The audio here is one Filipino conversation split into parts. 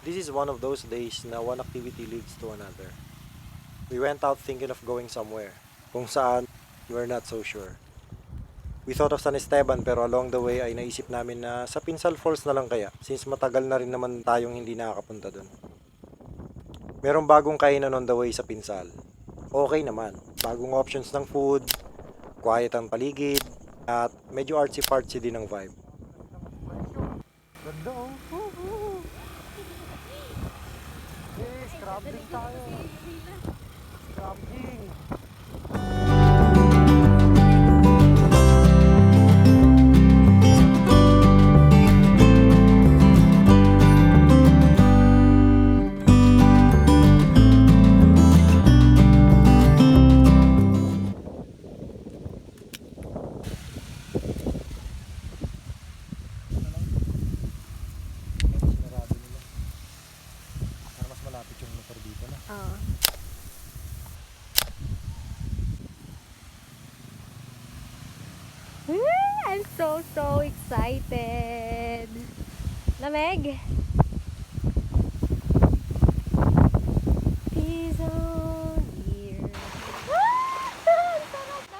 This is one of those days na one activity leads to another. We went out thinking of going somewhere, kung saan we're not so sure. We thought of San Esteban pero along the way ay naisip namin na sa Pinsal Falls na lang kaya since matagal na rin naman tayong hindi nakakapunta doon. Merong bagong kainan on the way sa Pinsal. Okay naman, bagong options ng food, quiet ang paligid, at medyo artsy-fartsy din ang vibe. Ganda oh! Hey, scrambling tayo! Scrambling! Malapit yung motor dito na. Oo. I'm so excited. Lamig. Peace on here.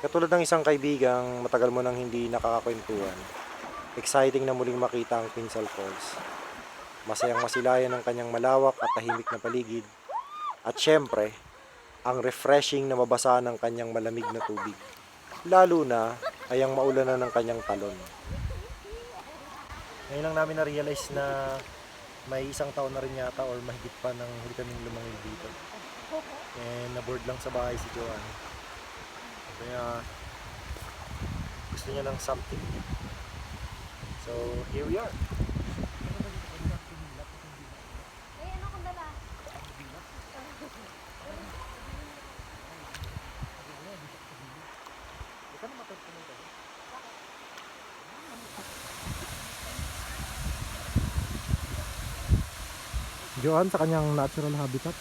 Katulad ng isang kaibigang matagal mo nang hindi nakakakwentuhan, exciting na muling makita ang Pinsal Falls. Masayang masilayan ng kanyang malawak at tahimik na paligid. At syempre, ang refreshing na mabasa ng kanyang malamig na tubig. Lalo na ay ang maulanan ng kanyang talon. Ngayon lang namin na-realize na may isang taon na rin yata or mahigit pa nang huli kaming lumangil dito. And na-board lang sa bahay si Joanne. Kaya gusto niya ng something. So here we are. Joanne sa kanyang natural habitat.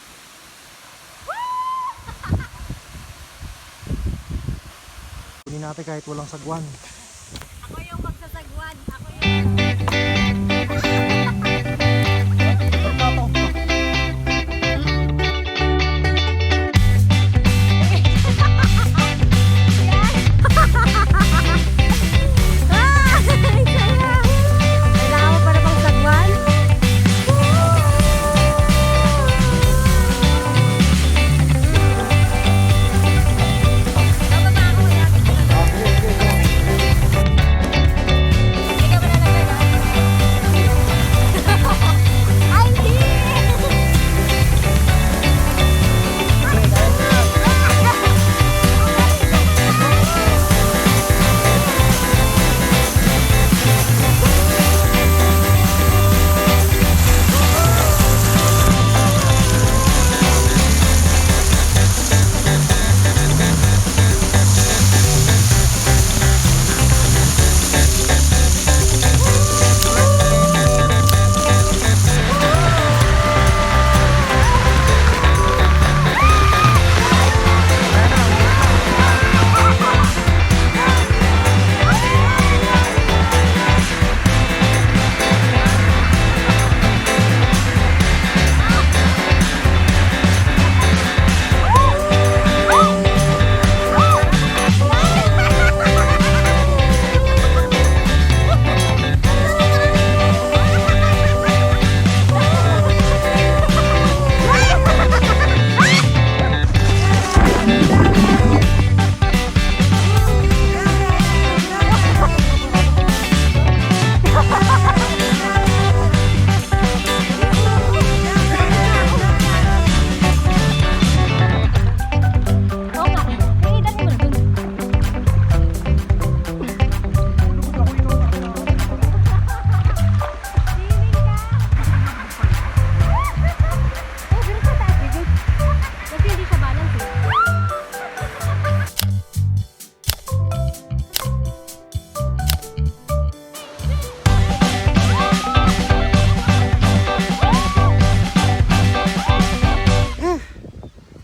Kunin natin kahit walang sagwan. Ako yung magsasagwan. Ako yung...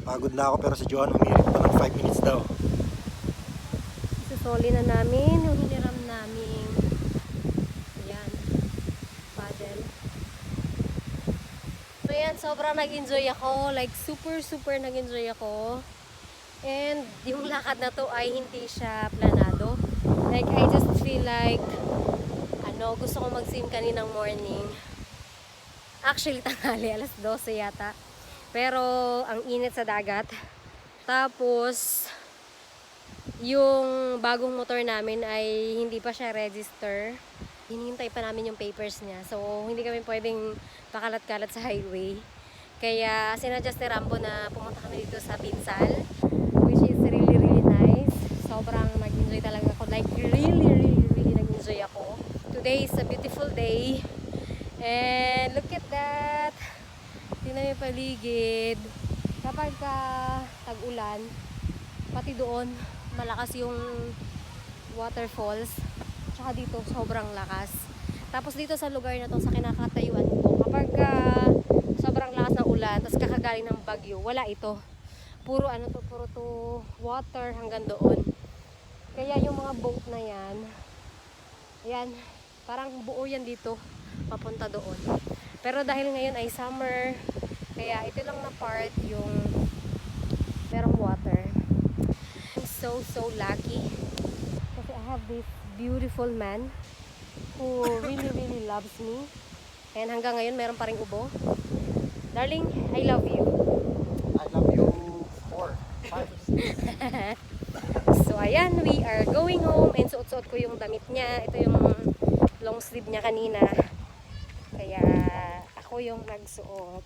Pagod na ako pero si Joanne humirit pa ng 5 minutes daw. Isusoli na namin yung hiniram namin. Ayan. Paddle. So yan, sobrang nag-enjoy ako. Like, super nag-enjoy ako. And yung lakad na to ay hindi siya planado. Like, I just feel like, gusto ko mag-swim kaninang morning. Actually, tanghali, alas 12 yata. Pero, ang init sa dagat. Tapos, yung bagong motor namin ay hindi pa siya register. Hinihintay pa namin yung papers niya. So, hindi kami pwedeng pakalat-kalat sa highway. Kaya, sinadjust ni Rambo na pumunta kami dito sa Pinsal, which is really nice. Sobrang nag-enjoy talaga ako. Like, really nag-enjoy ako. Today is a beautiful day. And look at that. Tingnan yung paligid. Kapag tag-ulan, pati doon, malakas yung waterfalls. Tsaka dito, sobrang lakas. Tapos dito sa lugar na to, sa kinakatayuan ko, kapag sobrang lakas ng ulan, tapos kakagaling ng bagyo, wala ito. Puro to water hanggang doon. Kaya yung mga boat na yan, ayan, parang buo yan dito, papunta doon. Pero dahil ngayon ay summer, kaya ito lang na part yung merong water. I'm so lucky. Kasi I have this beautiful man who really loves me. And hanggang ngayon, meron pa ring ubo. Darling, I love you. I love you more. So, ayan, we are going home. And suot-suot ko yung damit niya. Ito yung long sleeve niya kanina. Kaya, ako yung nagsuot.